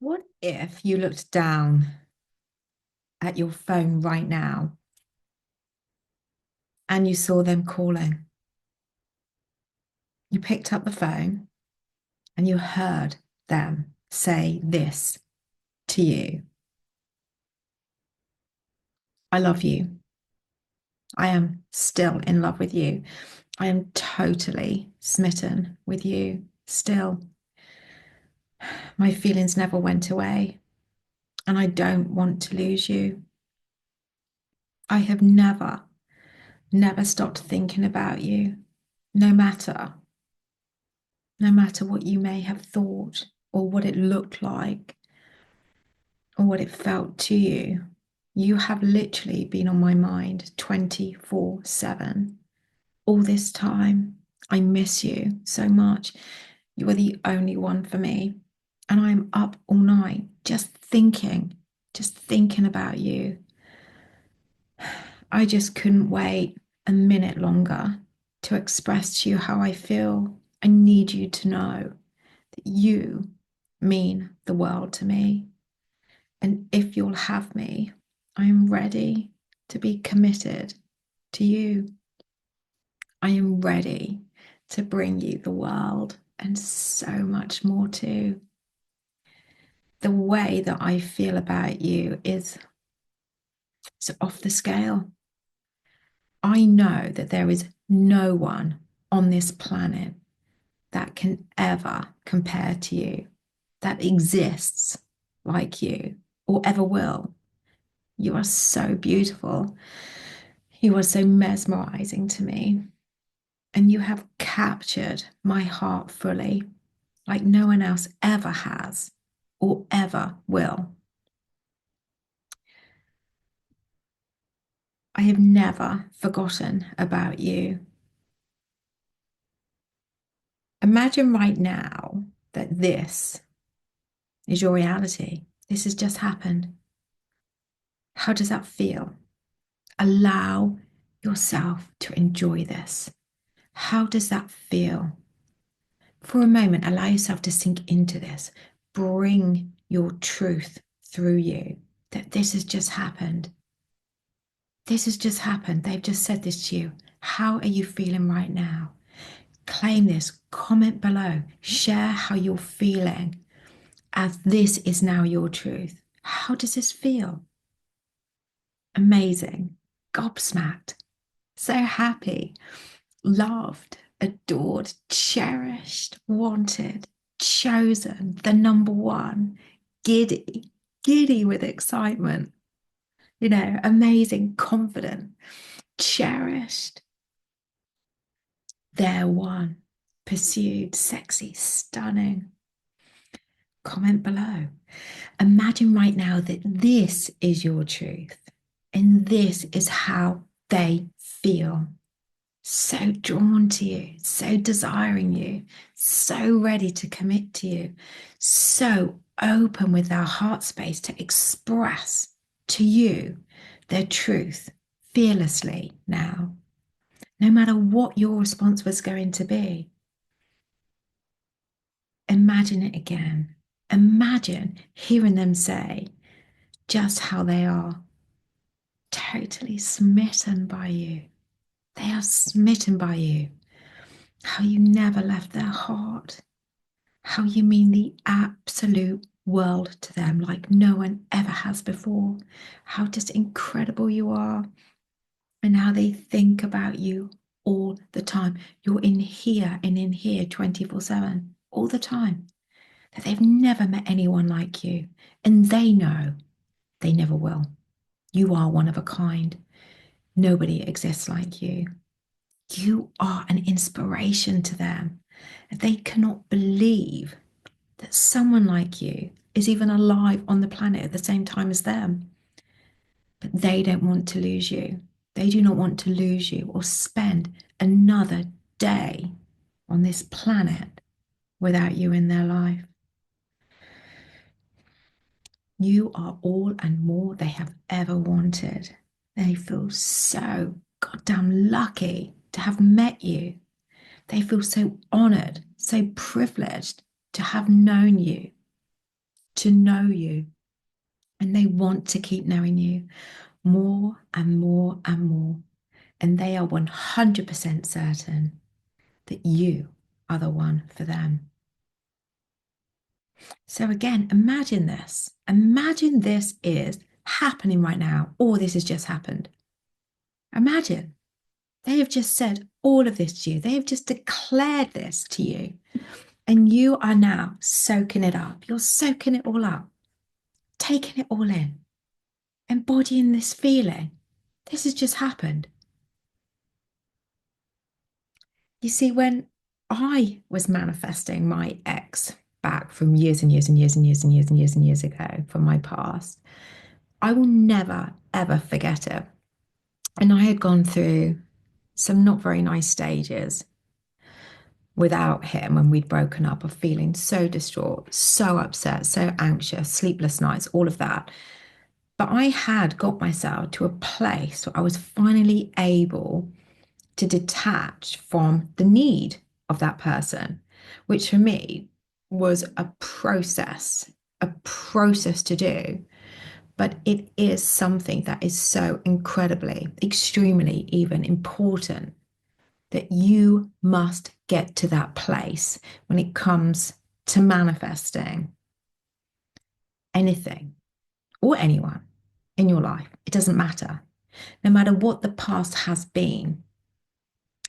What if you looked down at your phone right now and you saw them calling? You picked up the phone and you heard them say this to you: I love you. I am still in love with you. I am totally smitten with you still. My feelings never went away, and I don't want to lose you. I have never stopped thinking about you, no matter what you may have thought or what it looked like or what it felt to you. You have literally been on my mind 24/7 all this time. I miss you so much. You are the only one for me. And I'm up all night just thinking about you. I just couldn't wait a minute longer to express to you how I feel. I need you to know that you mean the world to me. And if you'll have me, I am ready to be committed to you. I am ready to bring you the world and so much more too. The way that I feel about you is so off the scale. I know that there is no one on this planet that can ever compare to you, that exists like you, or ever will. You are so beautiful. You are so mesmerizing to me. And you have captured my heart fully, like no one else ever has or ever will. I have never forgotten about you. Imagine right now that this is your reality. This has just happened. How does that feel? Allow yourself to enjoy this. How does that feel? For a moment, allow yourself to sink into this. Bring your truth through you that this has just happened. This has just happened. They've just said this to you. How are you feeling right now? Claim this. Comment below. Share how you're feeling as this is now your truth. How does this feel? Amazing. Gobsmacked. So happy. Loved, adored, cherished, wanted, chosen, the number one, giddy with excitement, amazing, confident, cherished, their one, pursued, sexy, stunning. Comment below. Imagine right now that this is your truth and this is how they feel. So drawn to you, so desiring you, so ready to commit to you, so open with their heart space to express to you their truth fearlessly now, no matter what your response was going to be. Imagine it again. Imagine hearing them say just how they are totally smitten by you. They are smitten by you. How you never left their heart. How you mean the absolute world to them like no one ever has before. How just incredible you are. And how they think about you all the time. You're in here and in here 24/7 all the time. That they've never met anyone like you. And they know they never will. You are one of a kind. Nobody exists like you. You are an inspiration to them. They cannot believe that someone like you is even alive on the planet at the same time as them. But they don't want to lose you. They do not want to lose you or spend another day on this planet without you in their life. You are all and more they have ever wanted. They feel so goddamn lucky to have met you. They feel so honored, so privileged to have known you, to know you, and they want to keep knowing you more and more and more. And they are 100% certain that you are the one for them. So again, imagine this. Imagine this is happening right now, or this has just happened. Imagine they have just said all of this to you. They have just declared this to you. And you are now soaking it up. You're soaking it all up, taking it all in, embodying this feeling. This has just happened. You see, when I was manifesting my ex back from years and years and years and years and years and years and years ago from my past, I will never, ever forget it. And I had gone through some not very nice stages without him when we'd broken up, of feeling so distraught, so upset, so anxious, sleepless nights, all of that. But I had got myself to a place where I was finally able to detach from the need of that person, which for me was a process to do. But it is something that is so incredibly, extremely even important, that you must get to that place when it comes to manifesting anything or anyone in your life. It doesn't matter, no matter what the past has been.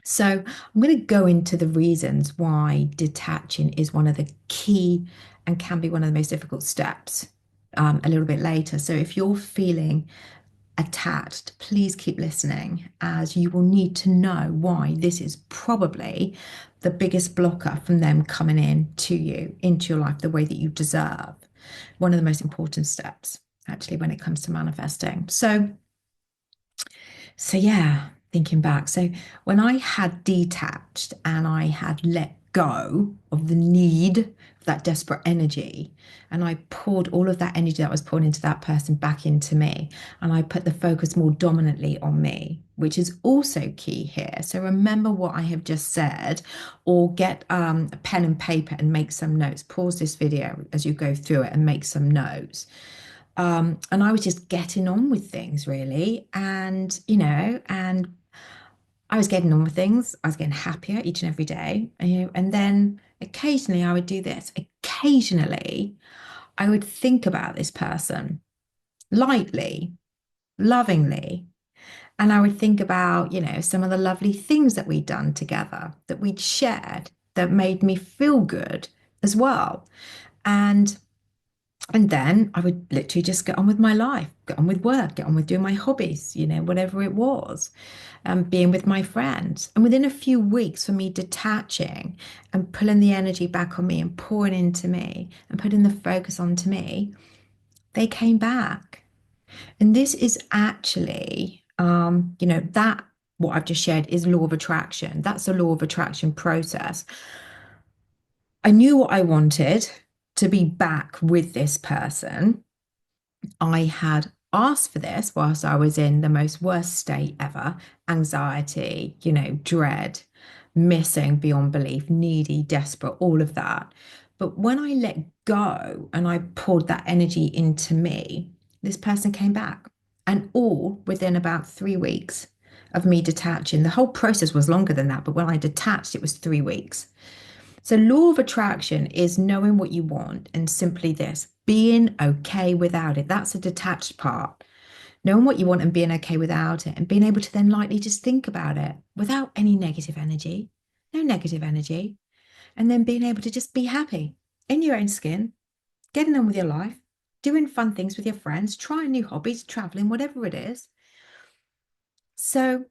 So I'm going to go into the reasons why detaching is one of the key and can be one of the most difficult steps a little bit later. So if you're feeling attached, please keep listening, as you will need to know why this is probably the biggest blocker from them coming in to you, into your life, the way that you deserve. One of the most important steps, actually, when it comes to manifesting. So yeah, thinking back. So when I had detached and I had let go of the need of that desperate energy, and I poured all of that energy that was poured into that person back into me, and I put the focus more dominantly on me, which is also key here. So remember what I have just said, or get a pen and paper and make some notes. Pause this video as you go through it and make some notes. And I was just getting on with things really. And I was getting on with things. I was getting happier each and every day. And then occasionally I would do this. Occasionally I would think about this person lightly, lovingly. And I would think about, some of the lovely things that we'd done together, that we'd shared, that made me feel good as well. And and then I would literally just get on with my life, get on with work, get on with doing my hobbies, whatever it was, being with my friends. And within a few weeks, for me detaching and pulling the energy back on me and pouring into me and putting the focus onto me, they came back. And this is actually, that what I've just shared is law of attraction. That's a law of attraction process. I knew what I wanted, to be back with this person. I had asked for this whilst I was in the most worst state ever, anxiety, dread, missing beyond belief, needy, desperate, all of that. But when I let go and I poured that energy into me, this person came back, and all within about 3 weeks of me detaching. The whole process was longer than that, but when I detached, it was 3 weeks. So, law of attraction is knowing what you want and simply this, being okay without it. That's a detached part. Knowing what you want and being okay without it, and being able to then lightly just think about it without any negative energy, no negative energy. And then being able to just be happy in your own skin, getting on with your life, doing fun things with your friends, trying new hobbies, traveling, whatever it is. So,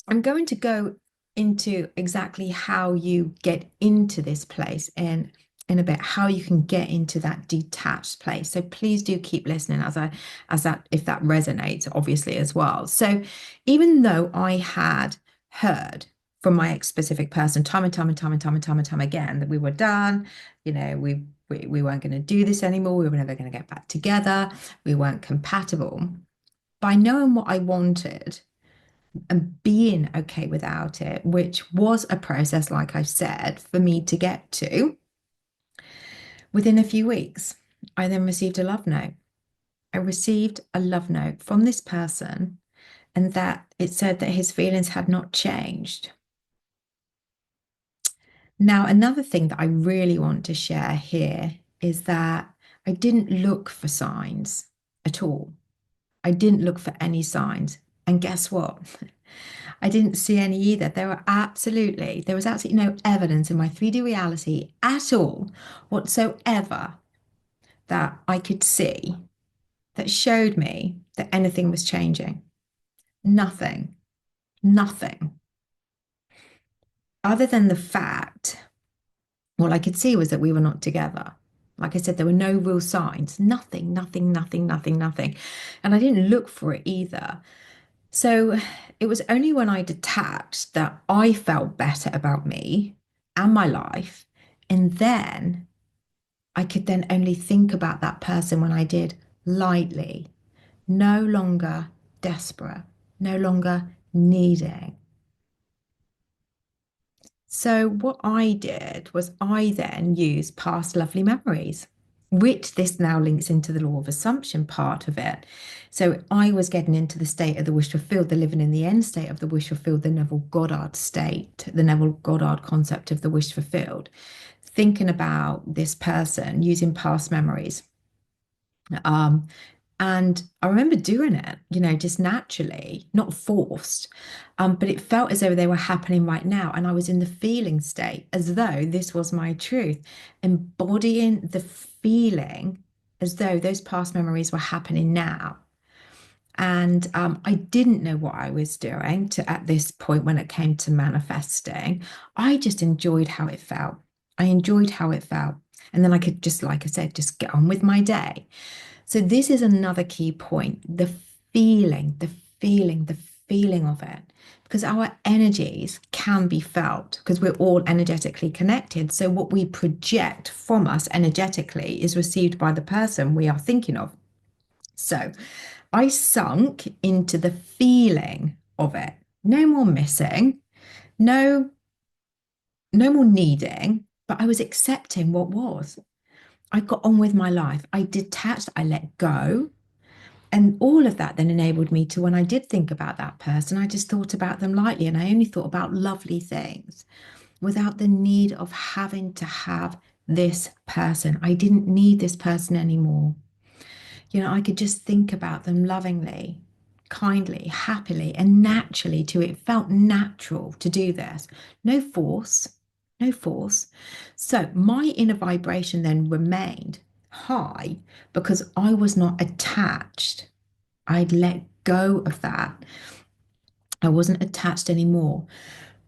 I'm going to go into exactly how you get into this place and in a bit, how you can get into that detached place. So please do keep listening as that, if that resonates, obviously, as well. So even though I had heard from my specific person time and time and time and time and time and time again that we were done, we weren't going to do this anymore, we were never going to get back together, we weren't compatible. By knowing what I wanted and being okay without it, which was a process, like I said, for me to get to within a few weeks. I then received a love note. I received a love note from this person, and that it said that his feelings had not changed. Now, another thing that I really want to share here is that I didn't look for signs at all. I didn't look for any signs. And guess what? I didn't see any either. There was absolutely no evidence in my 3D reality at all whatsoever that I could see that showed me that anything was changing. Nothing, nothing. Other than the fact, all I could see was that we were not together. Like I said, there were no real signs, nothing, nothing, nothing, nothing, nothing. And I didn't look for it either. So it was only when I detached that I felt better about me and my life. And then I could then only think about that person when I did lightly, no longer desperate, no longer needing. So what I did was I then used past lovely memories, which this now links into the law of assumption part of it. So I was getting into the state of the wish fulfilled, the living in the end state of the wish fulfilled, the Neville Goddard state, the Neville Goddard concept of the wish fulfilled, thinking about this person using past memories. Um, and I remember doing it, just naturally, not forced, but it felt as though they were happening right now. And I was in the feeling state as though this was my truth, embodying the feeling as though those past memories were happening now. And I didn't know what I was doing at this point when it came to manifesting. I just enjoyed how it felt. I enjoyed how it felt. And then I could just, like I said, just get on with my day. So this is another key point, the feeling, the feeling, the feeling of it, because our energies can be felt because we're all energetically connected. So what we project from us energetically is received by the person we are thinking of. So I sunk into the feeling of it. No more missing, no, no more needing, but I was accepting what was. I got on with my life. I detached, I let go. And all of that then enabled me to, when I did think about that person, I just thought about them lightly and I only thought about lovely things without the need of having to have this person. I didn't need this person anymore. I could just think about them lovingly, kindly, happily, and naturally too. It felt natural to do this. No force, no force. So my inner vibration then remained high because I was not attached. I'd let go of that. I wasn't attached anymore.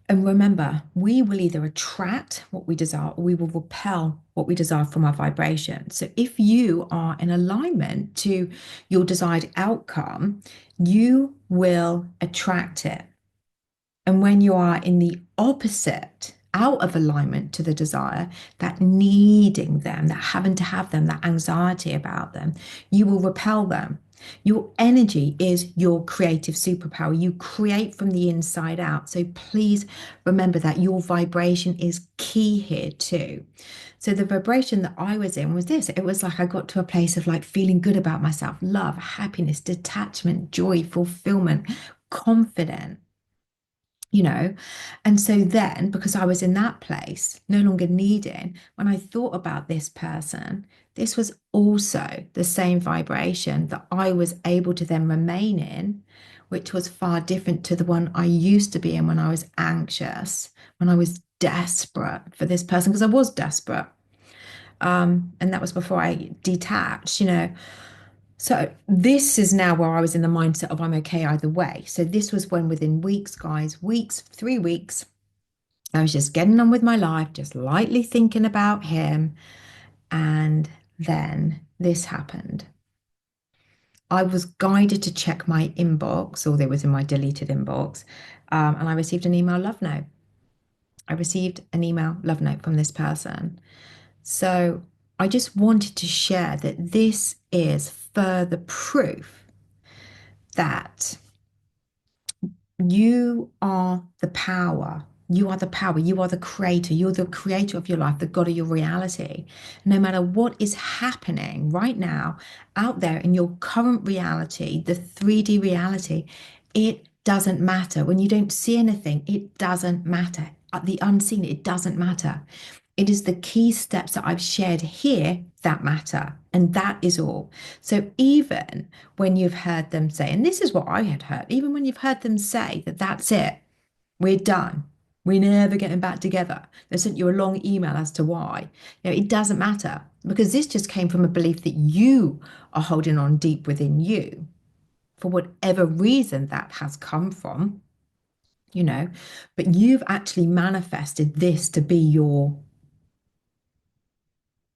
And remember, we will either attract what we desire or we will repel what we desire from our vibration. So if you are in alignment to your desired outcome, you will attract it. And when you are in the opposite, out of alignment to the desire, that needing them, that having to have them, that anxiety about them, you will repel them. Your energy is your creative superpower. You create from the inside out. So please remember that your vibration is key here too. So the vibration that I was in was this. It was like I got to a place of like feeling good about myself, love, happiness, detachment, joy, fulfillment, confident. And so then, because I was in that place, no longer needing, when I thought about this person, this was also the same vibration that I was able to then remain in, which was far different to the one I used to be in when I was anxious, when I was desperate for this person, because I was desperate. And that was before I detached. So this is now where I was in the mindset of I'm okay either way. So this was when within weeks, guys, weeks, 3 weeks, I was just getting on with my life, just lightly thinking about him. And then this happened. I was guided to check my inbox, or there was in my deleted inbox, and I received an email love note. I received an email love note from this person. So I just wanted to share that this is further proof that you are the power. You are the power. You are the creator. You're the creator of your life, the God of your reality. No matter what is happening right now out there in your current reality, the 3D reality, it doesn't matter. When you don't see anything, it doesn't matter. The unseen, it doesn't matter. It is the key steps that I've shared here that matter. And that is all. So even when you've heard them say, and this is what I had heard, even when you've heard them say that that's it, we're done. We're never getting back together. They sent you a long email as to why. It doesn't matter because this just came from a belief that you are holding on deep within you for whatever reason that has come from, but you've actually manifested this to be your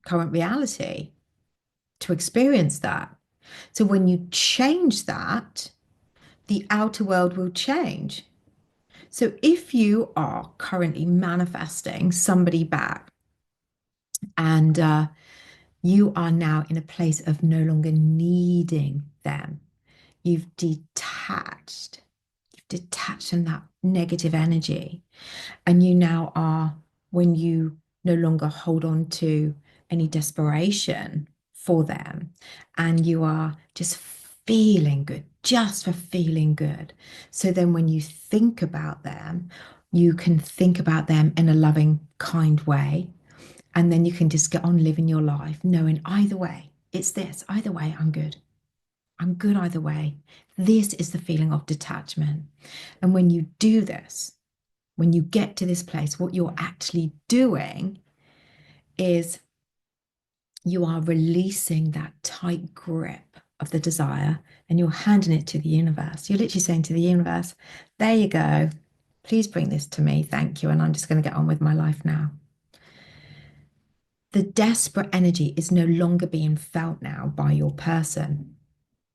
current reality, to experience that. So when you change that, the outer world will change. So if you are currently manifesting somebody back and you are now in a place of no longer needing them, you've detached from that negative energy, and you now are, when you no longer hold on to any desperation for them, and you are just feeling good, just for feeling good. So then when you think about them, you can think about them in a loving, kind way. And then you can just get on living your life, knowing either way, it's this, either way, I'm good. I'm good either way. This is the feeling of detachment. And when you do this, when you get to this place, what you're actually doing is you are releasing that tight grip of the desire and you're handing it to the universe. You're literally saying to the universe, there you go. Please bring this to me. Thank you. And I'm just going to get on with my life now. The desperate energy is no longer being felt now by your person.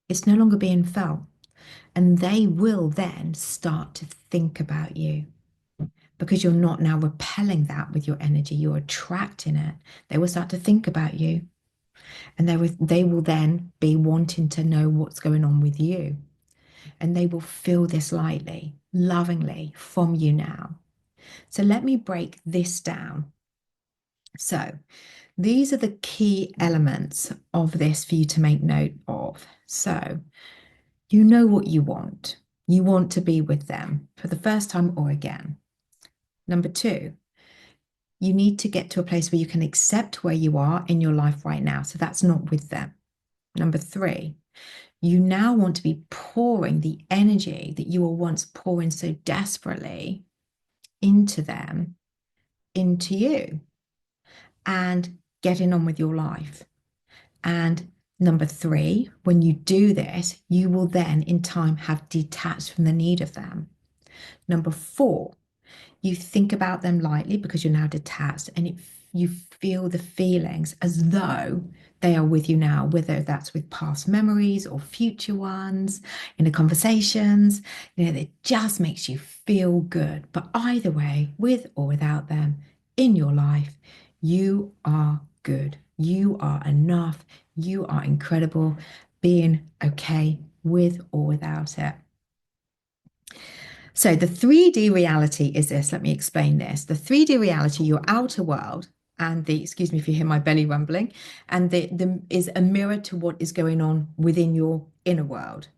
It's no longer being felt. And they will then start to think about you because you're not now repelling that with your energy. You're attracting it. They will start to think about you. And they will then be wanting to know what's going on with you. And they will feel this lightly, lovingly from you now. So let me break this down. So these are the key elements of this for you to make note of. So you know what you want. You want to be with them for the first time or again. Number two, you need to get to a place where you can accept where you are in your life right now. So that's not with them. Number three, you now want to be pouring the energy that you were once pouring so desperately into them, into you, and getting on with your life. And number three, when you do this, you will then in time have detached from the need of them. Number four, you think about them lightly because you're now detached, and you feel the feelings as though they are with you now, whether that's with past memories or future ones, in the conversations, it just makes you feel good. But either way, with or without them in your life, you are good. You are enough. You are incredible, being okay with or without it. So the 3D reality is this. Let me explain this. The 3D reality, your outer world, and excuse me if you hear my belly rumbling, and is a mirror to what is going on within your inner world.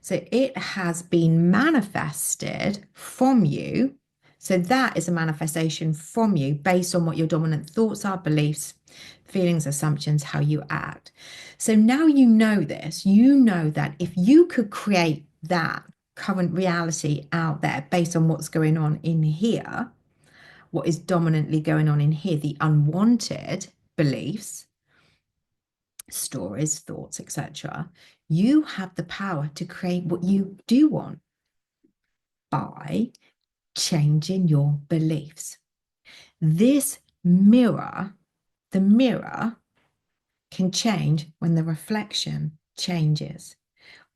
So it has been manifested from you. So that is a manifestation from you based on what your dominant thoughts are, beliefs, feelings, assumptions, how you act. So now you know this. You know that if you could create that current reality out there based on what's going on in here, what is dominantly going on in here, the unwanted beliefs, stories, thoughts, etc., you have the power to create what you do want by changing your beliefs. This mirror, the mirror can change when the reflection changes,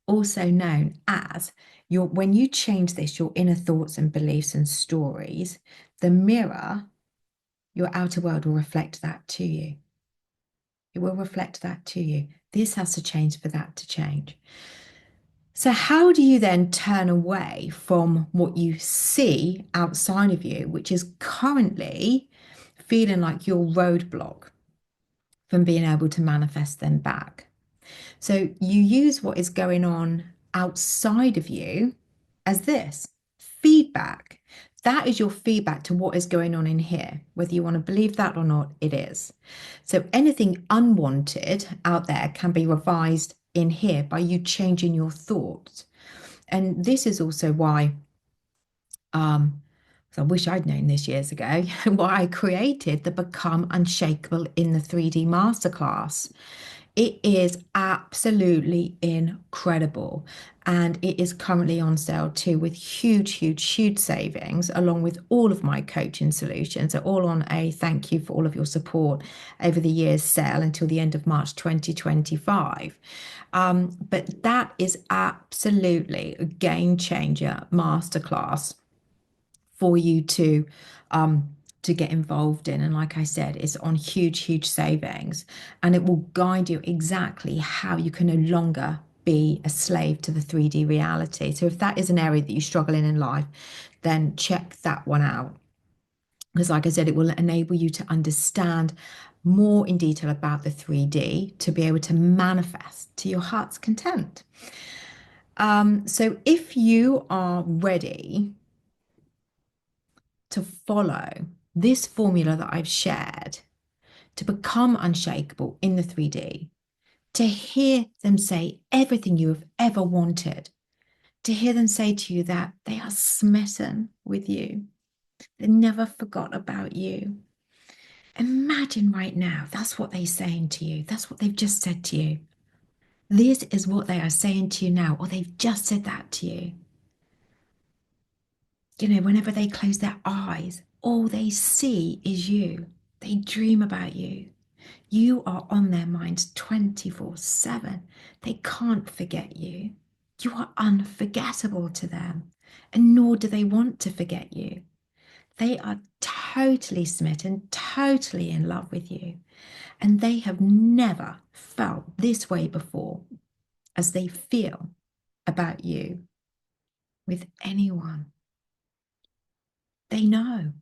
also known as when you change this, your inner thoughts and beliefs and stories, the mirror, your outer world will reflect that to you. It will reflect that to you. This has to change for that to change. So, how do you then turn away from what you see outside of you, which is currently feeling like your roadblock from being able to manifest them back? So, you use what is going on outside of you as this feedback. That is your feedback to what is going on in here. Whether you want to believe that or not, it is. So, anything unwanted out there can be revised in here by you changing your thoughts. And this is also why, so I wish I'd known this years ago, why I created the Become Unshakable in the 3D Masterclass. It is absolutely incredible. And it is currently on sale too, with huge, huge, huge savings, along with all of my coaching solutions. They're all on a thank you for all of your support over the years sale until the end of March 2025. But that is absolutely a game changer masterclass for you to get involved in. And like I said, it's on huge, huge savings, and it will guide you exactly how you can no longer be a slave to the 3D reality. So if that is an area that you struggle in life, then check that one out. Because like I said, it will enable you to understand more in detail about the 3D to be able to manifest to your heart's content. So if you are ready to follow this formula that I've shared to become unshakable in the 3D, to hear them say everything you have ever wanted, to hear them say to you that they are smitten with you, they never forgot about you. Imagine right now, that's what they're saying to you. That's what they've just said to you. This is what they are saying to you now, or they've just said that to you. You know, whenever they close their eyes, all they see is you. They dream about you. You are on their minds 24/7. They can't forget you. You are unforgettable to them, and nor do they want to forget you. They are totally smitten, totally in love with you, and they have never felt this way before as they feel about you with anyone. They know.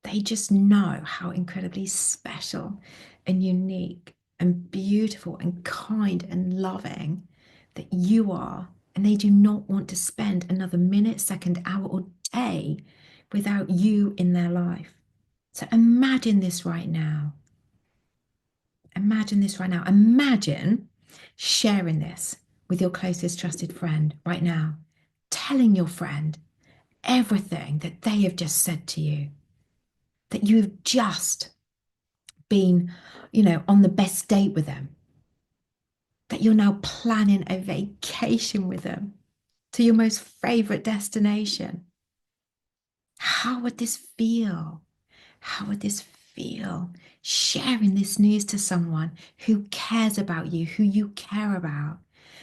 They just know how incredibly special and unique and beautiful and kind and loving that you are. And they do not want to spend another minute, second, hour, or day without you in their life. So imagine this right now. Imagine this right now. Imagine sharing this with your closest trusted friend right now, telling your friend everything that they have just said to you, that you've just been, on the best date with them, that you're now planning a vacation with them to your most favorite destination. How would this feel? How would this feel? Sharing this news to someone who cares about you, who you care about.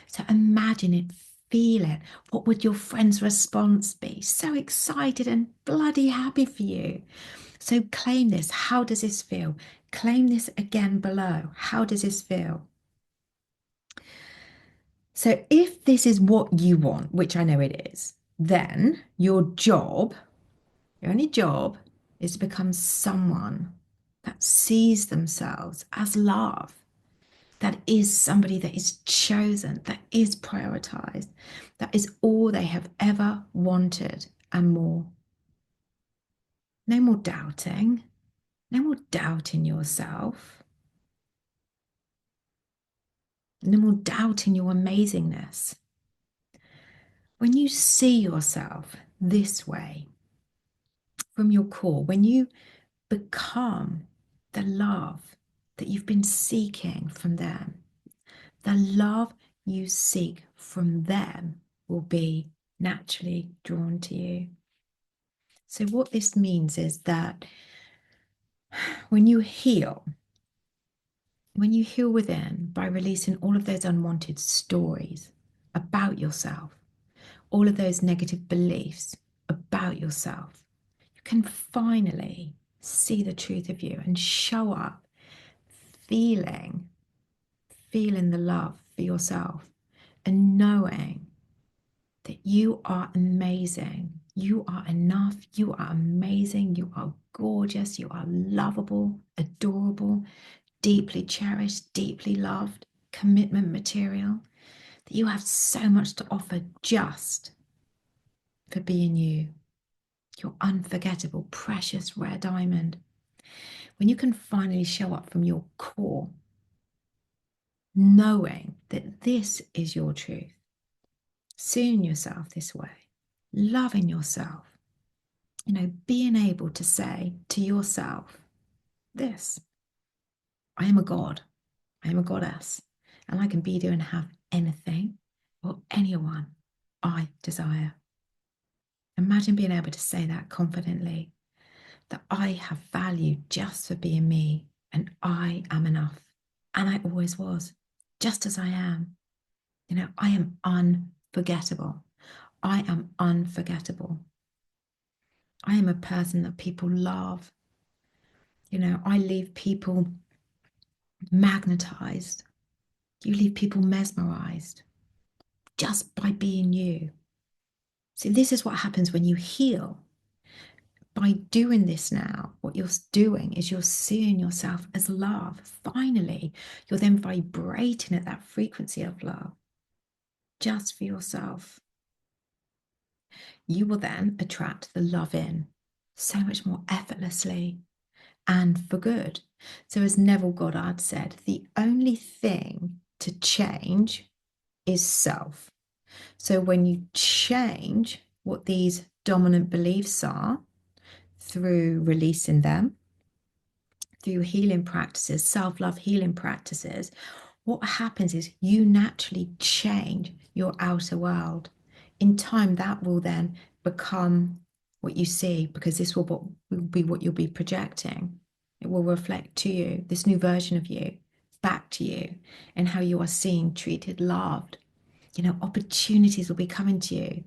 So imagine it, feel it. What would your friend's response be? So excited and bloody happy for you. So claim this. How does this feel? Claim this again below. How does this feel? So if this is what you want, which I know it is, then your only job is to become someone that sees themselves as love, that is somebody that is chosen, that is prioritized, that is all they have ever wanted and more. No more doubting, no more doubting yourself, no more doubting your amazingness. When you see yourself this way from your core, when you become the love that you've been seeking from them, the love you seek from them will be naturally drawn to you. So, what this means is that when you heal within by releasing all of those unwanted stories about yourself, all of those negative beliefs about yourself, you can finally see the truth of you and show up feeling the love for yourself and knowing that you are amazing. You are enough. You are amazing. You are gorgeous. You are lovable, adorable, deeply cherished, deeply loved, commitment material. That you have so much to offer just for being you. You're unforgettable, precious, rare diamond. When you can finally show up from your core, knowing that this is your truth, seeing yourself this way, loving yourself, being able to say to yourself, this, I am a god, I am a goddess, and I can be, do, and have anything or anyone I desire. Imagine being able to say that confidently, that I have value just for being me, and I am enough. And I always was, just as I am. I am unforgettable. I am unforgettable. I am a person that people love. I leave people magnetized. You leave people mesmerized just by being you. See, this is what happens when you heal. By doing this now, what you're doing is you're seeing yourself as love. Finally, you're then vibrating at that frequency of love just for yourself. You will then attract the love in so much more effortlessly and for good. So, as Neville Goddard said, the only thing to change is self. So, when you change what these dominant beliefs are through releasing them, through healing practices, self-love healing practices, what happens is you naturally change your outer world. In time, that will then become what you see, because this will be what you'll be projecting. It will reflect to you, this new version of you, back to you, and how you are seen, treated, loved. Opportunities will be coming to you.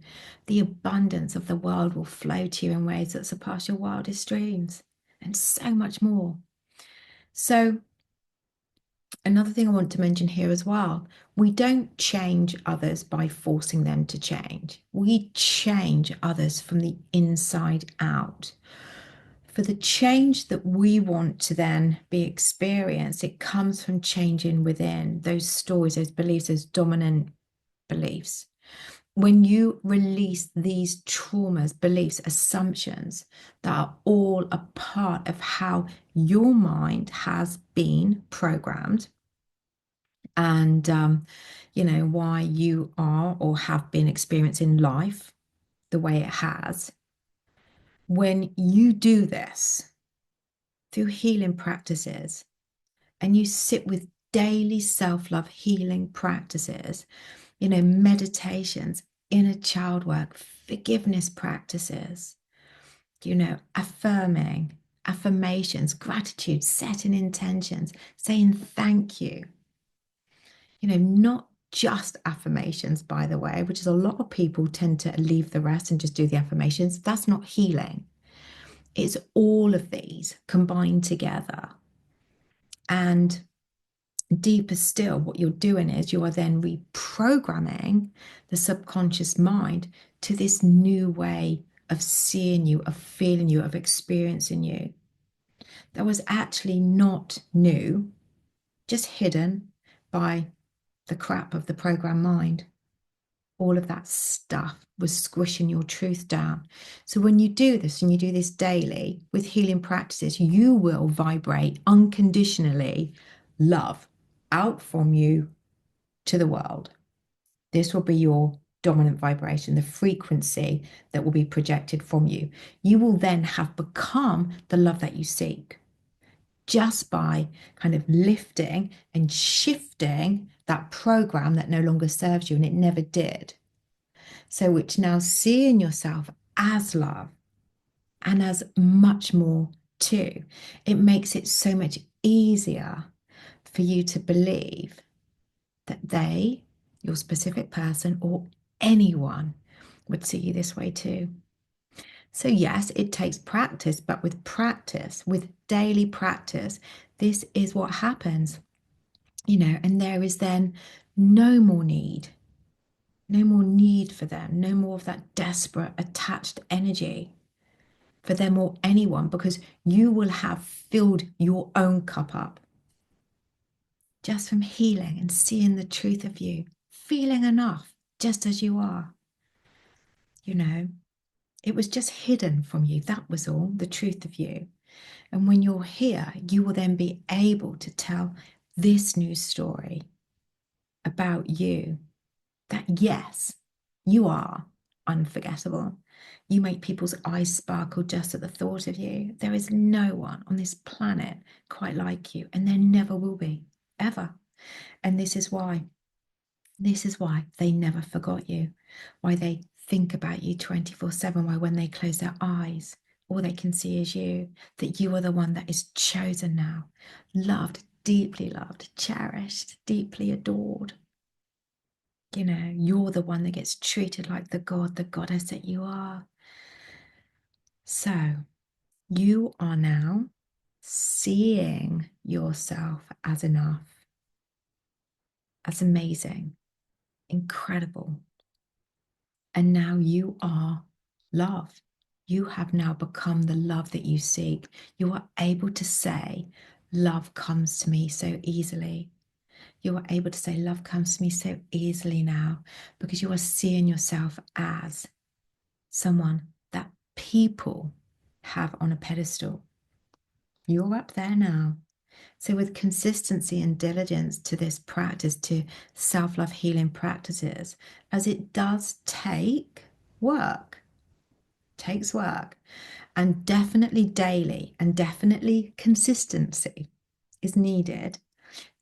The abundance of the world will flow to you in ways that surpass your wildest dreams, and so much more. So, another thing I want to mention here as well, we don't change others by forcing them to change. We change others from the inside out. For the change that we want to then be experienced, it comes from changing within those stories, those beliefs, those dominant beliefs. When you release these traumas, beliefs, assumptions that are all a part of how your mind has been programmed, and why you are or have been experiencing life the way it has, when you do this through healing practices and you sit with daily self-love healing practices, meditations, inner child work, forgiveness practices, affirming, affirmations, gratitude, setting intentions, saying thank you, not just affirmations, by the way, which is a lot of people tend to leave the rest and just do the affirmations. That's not healing. It's all of these combined together. And deeper still, what you're doing is you are then reprogramming the subconscious mind to this new way of seeing you, of feeling you, of experiencing you. That was actually not new, just hidden by the crap of the program mind. All of that stuff was squishing your truth down. So when you do this, and you do this daily with healing practices, you will vibrate unconditionally love out from you to the world. This will be your dominant vibration, the frequency that will be projected from you. You will then have become the love that you seek, just by kind of lifting and shifting that program that no longer serves you, and it never did. So, which now seeing yourself as love and as much more too, it makes it so much easier for you to believe that they, your specific person, or anyone would see you this way too. So, yes, it takes practice, but with practice, with daily practice, this is what happens, and there is then no more need No more need for them, no more of that desperate, attached energy for them or anyone, because you will have filled your own cup up just from healing and seeing the truth of you, feeling enough just as you are. You know, it was just hidden from you. That was all, the truth of you. And when you're here, you will then be able to tell this new story about you, that yes, you are unforgettable. You make people's eyes sparkle just at the thought of you. There is no one on this planet quite like you, and there never will be, ever. And this is why. This is why they never forgot you, why they think about you 24/7, why when they close their eyes, all they can see is you, that you are the one that is chosen now, loved, cherished, deeply adored. You know, you're the one that gets treated like the god, the goddess that you are. So you are now seeing yourself as enough, as amazing, incredible. And now you are love. You have now become the love that you seek. You are able to say, love comes to me so easily. You are able to say, love comes to me so easily now, because you are seeing yourself as someone that people have on a pedestal. You're up there now. So, with consistency and diligence to this practice, to self-love healing practices, as it does take work, takes work, and definitely daily and definitely consistency is needed,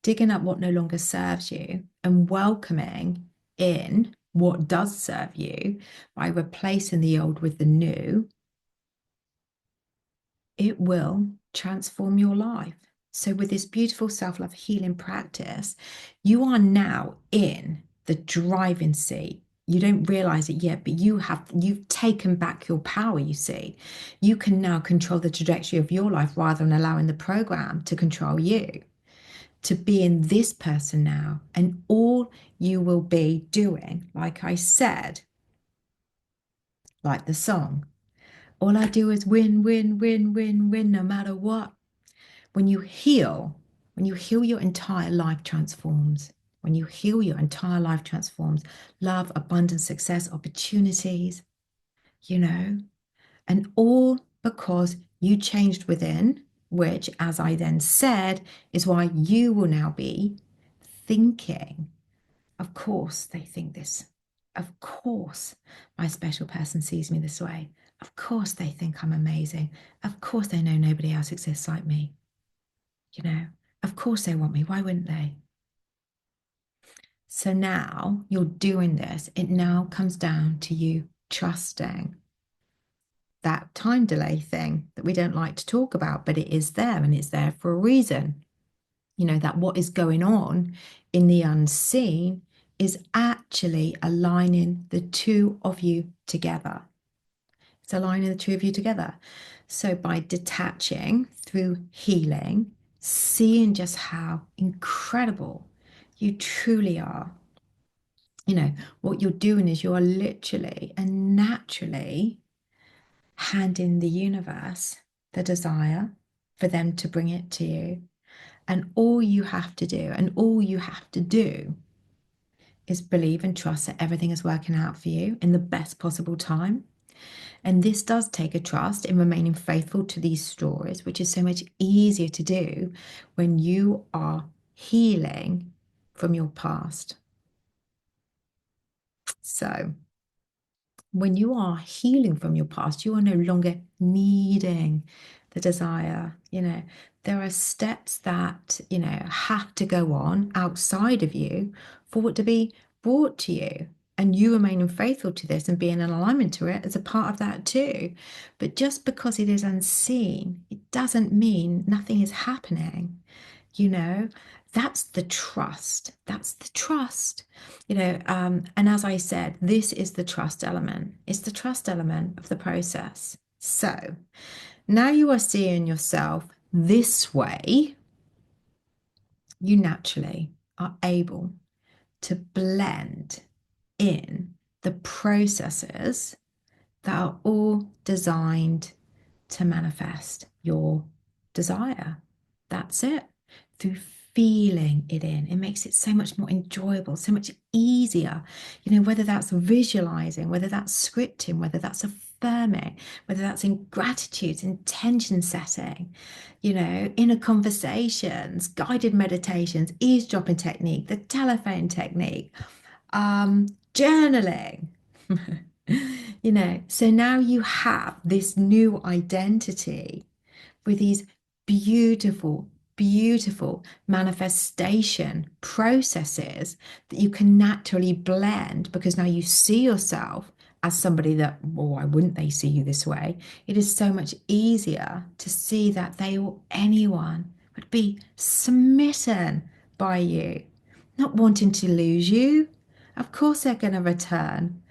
digging up what no longer serves you and welcoming in what does serve you by replacing the old with the new, it will transform your life. So with this beautiful self-love healing practice, you are now in the driving seat. You don't realize it yet, but you've taken back your power, you see. You can now control the trajectory of your life rather than allowing the program to control you. To be in this person now, and all you will be doing, like I said, like the song, all I do is win, win, win, win, win, no matter what. When you heal, your entire life transforms. When you heal, your entire life transforms. Love, abundance, success, opportunities, you know, and all because you changed within, which, as I then said, is why you will now be thinking. Of course, they think this. Of course, my special person sees me this way. Of course, they think I'm amazing. Of course, they know nobody else exists like me. You know, of course they want me. Why wouldn't they? So now you're doing this. It now comes down to you trusting that time delay thing that we don't like to talk about, but it is there, and it's there for a reason. You know, that what is going on in the unseen is actually aligning the two of you together. It's aligning the two of you together. So by detaching through healing, seeing just how incredible you truly are, you know, what you're doing is you are literally and naturally handing the universe the desire for them to bring it to you. And all you have to do, is believe and trust that everything is working out for you in the best possible time. And this does take a trust in remaining faithful to these stories, which is so much easier to do when you are healing from your past. So, when you are healing from your past, you are no longer needing the desire. You know, there are steps that, you know, have to go on outside of you for it to be brought to you. And you remaining faithful to this and being in alignment to it is a part of that too. But just because it is unseen, it doesn't mean nothing is happening. You know, that's the trust. That's the trust. You know, and as I said, this is the trust element. It's the trust element of the process. So now you are seeing yourself this way, you naturally are able to blend in the processes that are all designed to manifest your desire. That's it. Through feeling it in, it makes it so much more enjoyable, so much easier. Whether that's visualizing, whether that's scripting, whether that's affirming, whether that's in gratitude, intention setting, inner conversations, guided meditations, eavesdropping technique, the telephone technique, journaling. So now you have this new identity with these beautiful, beautiful manifestation processes that you can naturally blend, because now you see yourself as somebody that, well, why wouldn't they see you this way? It is so much easier to see that they or anyone would be smitten by you, not wanting to lose you. Of course, they're going to return.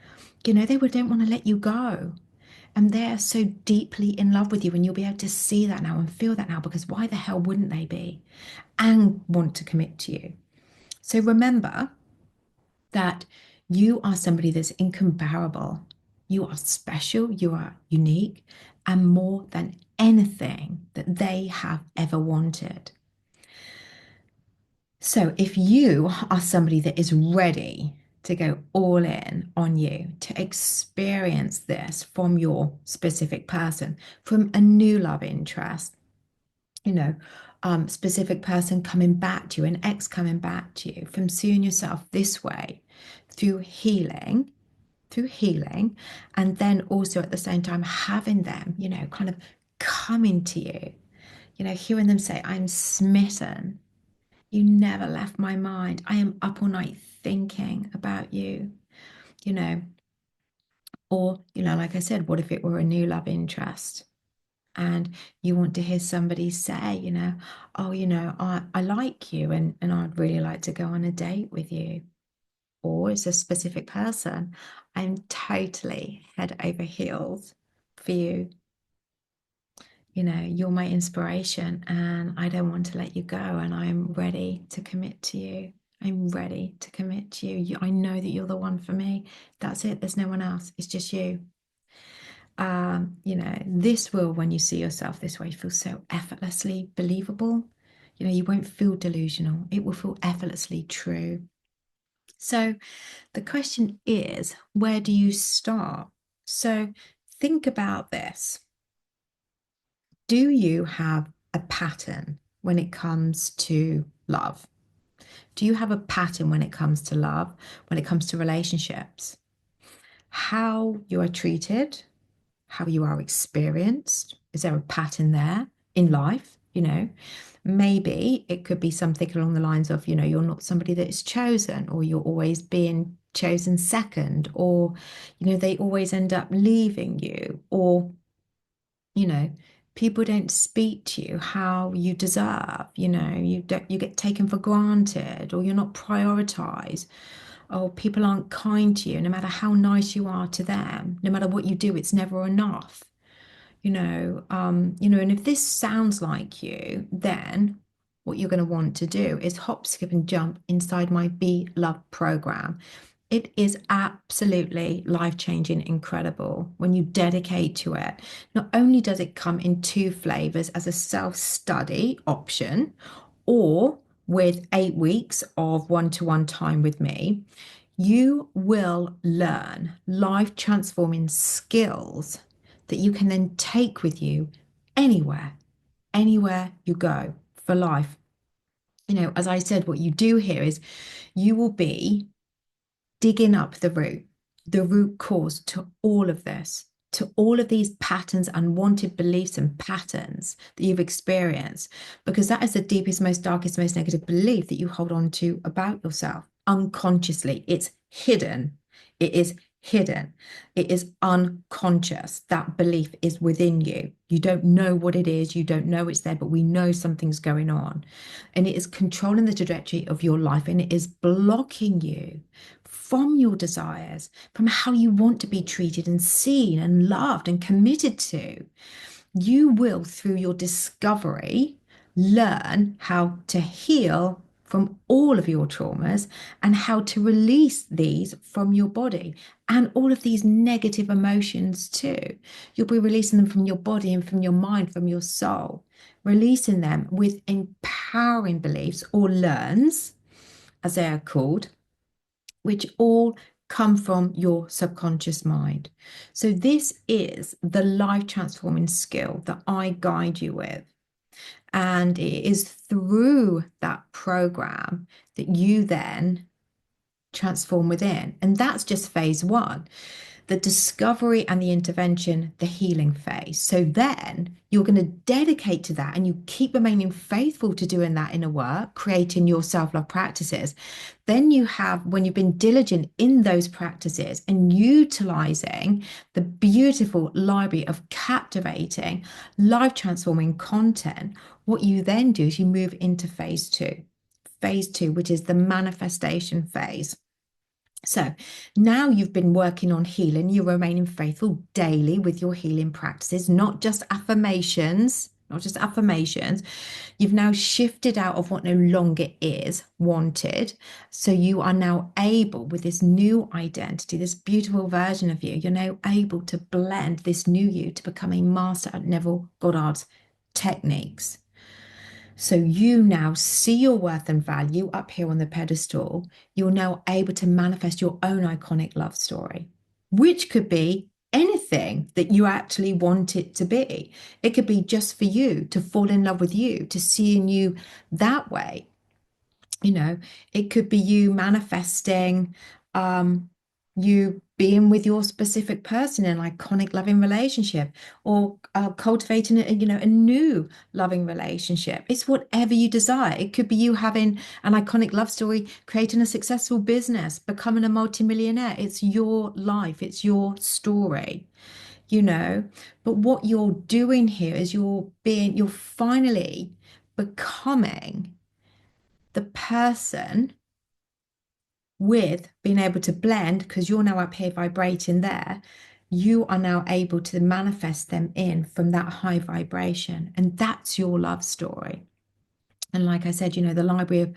They don't want to let you go. And they're so deeply in love with you, and you'll be able to see that now and feel that now, because why the hell wouldn't they be and want to commit to you? So remember that you are somebody that's incomparable. You are special, you are unique, and more than anything that they have ever wanted. So if you are somebody that is ready to go all in on you, to experience this from your specific person, from a new love interest, specific person coming back to you, an ex coming back to you, from seeing yourself this way through healing, and then also at the same time having them, kind of coming to you, hearing them say, I'm smitten. You never left my mind. I am up all night thinking about you, or, like I said, what if it were a new love interest and you want to hear somebody say, oh, I like you and I'd really like to go on a date with you. Or it's a specific person. I'm totally head over heels for you. You're my inspiration and I don't want to let you go, and I'm ready to commit to you. I'm ready to commit to you. I know that you're the one for me. That's it. There's no one else. It's just you. This will, when you see yourself this way, feel so effortlessly believable. You won't feel delusional. It will feel effortlessly true. So the question is, where do you start? So think about this. Do you have a pattern when it comes to love? Do you have a pattern when it comes to love, when it comes to relationships? How you are treated, how you are experienced? Is there a pattern there in life? Maybe it could be something along the lines of, you're not somebody that is chosen, or you're always being chosen second, or, they always end up leaving you, or, people don't speak to you how you deserve, you get taken for granted, or you're not prioritized, or people aren't kind to you, no matter how nice you are to them, no matter what you do, it's never enough. And if this sounds like you, then what you're going to want to do is hop, skip, and jump inside my Be Love program. It is absolutely life-changing, incredible when you dedicate to it. Not only does it come in two flavors as a self-study option, or with 8 weeks of one-to-one time with me, you will learn life-transforming skills that you can then take with you anywhere you go for life. As I said, what you do here is you will be digging up the root cause to all of this, to all of these patterns, unwanted beliefs and patterns that you've experienced, because that is the deepest, most darkest, most negative belief that you hold on to about yourself unconsciously. It's hidden. It is hidden. It is unconscious. That belief is within you. You don't know what it is. You don't know it's there, but we know something's going on. And it is controlling the trajectory of your life, and it is blocking you from your desires, from how you want to be treated and seen and loved and committed to. You will, through your discovery, learn how to heal from all of your traumas and how to release these from your body and all of these negative emotions too. You'll be releasing them from your body and from your mind, from your soul, releasing them with empowering beliefs or learns, as they are called, which all come from your subconscious mind. So this is the life transforming skill that I guide you with. And it is through that program that you then transform within. And that's just phase one, the discovery and the intervention, the healing phase. So then you're going to dedicate to that and you keep remaining faithful to doing that inner work, creating your self-love practices. Then you have, when you've been diligent in those practices and utilizing the beautiful library of captivating, life transforming content, what you then do is you move into phase two, which is the manifestation phase. So now you've been working on healing, you're remaining faithful daily with your healing practices, not just affirmations, You've now shifted out of what no longer is wanted. So you are now able, with this new identity, this beautiful version of you, you're now able to blend this new you to become a master at Neville Goddard's techniques. So you now see your worth and value up here on the pedestal. You're now able to manifest your own iconic love story, which could be anything that you actually want it to be. It could be just for you, to fall in love with you, to seeing you that way. It could be you manifesting you being with your specific person in an iconic loving relationship, or cultivating a new loving relationship. It's whatever you desire. It could be you having an iconic love story, creating a successful business, becoming a multimillionaire. It's your life, it's your story, but what you're doing here is you're finally becoming the person with being able to blend, because you're now up here vibrating there, you are now able to manifest them in from that high vibration. And that's your love story. And like I said, the library of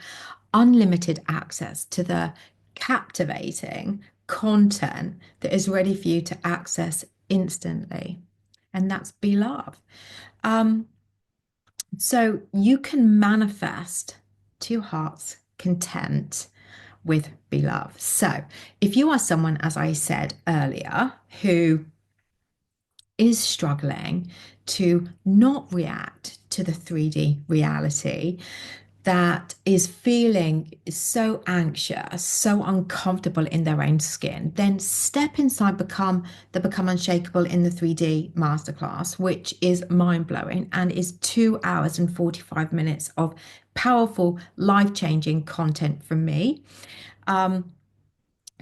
unlimited access to the captivating content that is ready for you to access instantly. And that's Beloved. So you can manifest to your heart's content with Beloved. So if you are someone, as I said earlier, who is struggling to not react to the 3D reality, that is feeling so anxious, so uncomfortable in their own skin, then step inside Become Unshakable in the 3D Masterclass, which is mind-blowing and is 2 hours and 45 minutes of powerful, life-changing content from me.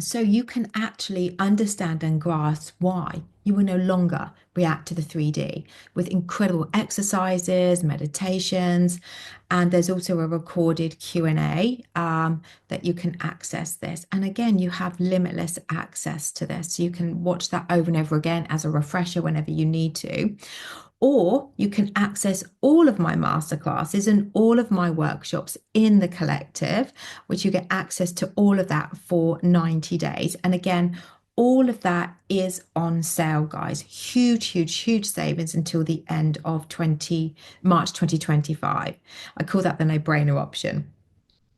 So you can actually understand and grasp why you will no longer react to the 3D, with incredible exercises, meditations, and there's also a recorded Q&A that you can access this. And again, you have limitless access to this. So you can watch that over and over again as a refresher whenever you need to. Or you can access all of my masterclasses and all of my workshops in the collective, which you get access to all of that for 90 days. And again, all of that is on sale, guys. Huge, huge, huge savings until the end of March 2025. I call that the no-brainer option.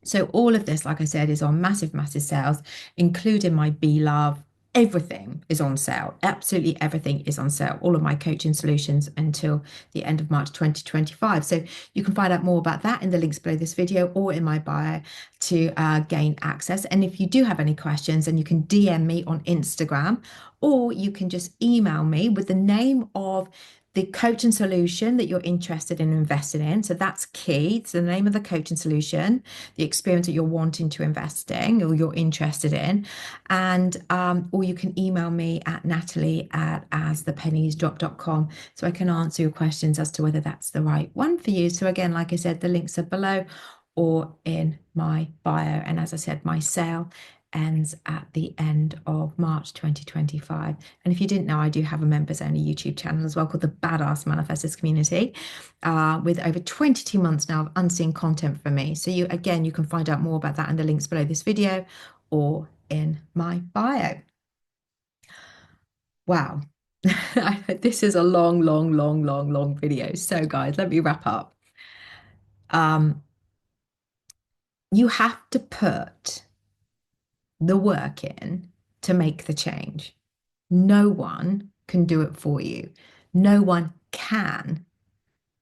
So all of this, like I said, is on massive, massive sales, including my Beloved. Everything is on sale. Absolutely everything is on sale. All of my coaching solutions until the end of March 2025. So you can find out more about that in the links below this video or in my bio to gain access. And if you do have any questions, then you can DM me on Instagram, or you can just email me with the name of the coaching solution that you're interested in investing in. So that's key. It's the name of the coaching solution, the experience that you're wanting to invest in or you're interested in. And or you can email me at natalie@asthepenniesdrop.com so I can answer your questions as to whether that's the right one for you. So again, like I said, the links are below or in my bio. And as I said, my sale ends at the end of March 2025. And if you didn't know, I do have a members only YouTube channel as well called the Badass Manifestors Community, with over 22 months now of unseen content from me. So you can find out more about that in the links below this video or in my bio. Wow. This is a long video. So guys, let me wrap up. You have to put the work in to make the change. No one can do it for you. No one can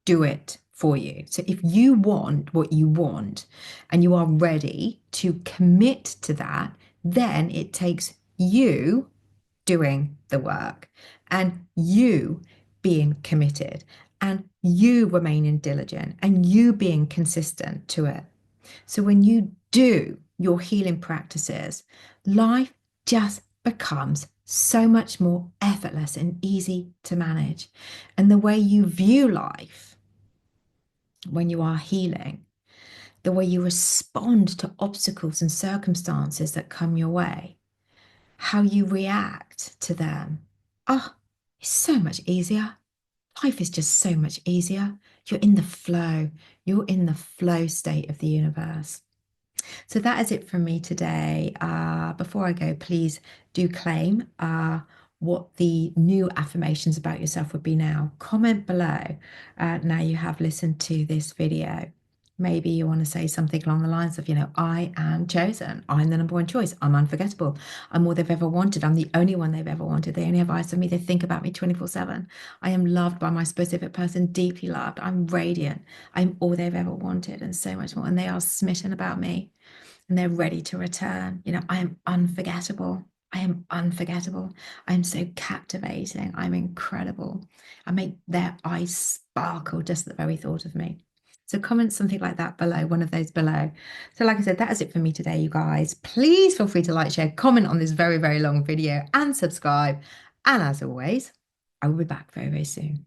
do it for you. So if you want what you want and you are ready to commit to that, then it takes you doing the work and you being committed and you remaining diligent and you being consistent to it. So when you do your healing practices, life just becomes so much more effortless and easy to manage. And the way you view life when you are healing, the way you respond to obstacles and circumstances that come your way, how you react to them, it's so much easier. Life is just so much easier. You're in the flow. You're in the flow state of the universe. So that is it from me today. Before I go, please do claim what the new affirmations about yourself would be now. Comment below now you have listened to this video. Maybe you want to say something along the lines of, I am chosen. I'm the number one choice. I'm unforgettable. I'm all they've ever wanted. I'm the only one they've ever wanted. They only have eyes for me. They think about me 24/7. I am loved by my specific person, deeply loved. I'm radiant. I'm all they've ever wanted and so much more. And they are smitten about me and they're ready to return. I am unforgettable. I am unforgettable. I am so captivating. I'm incredible. I make their eyes sparkle just at the very thought of me. So comment something like that below, one of those below. So like I said, that is it for me today, you guys. Please feel free to like, share, comment on this very long video and subscribe. And as always, I will be back very soon.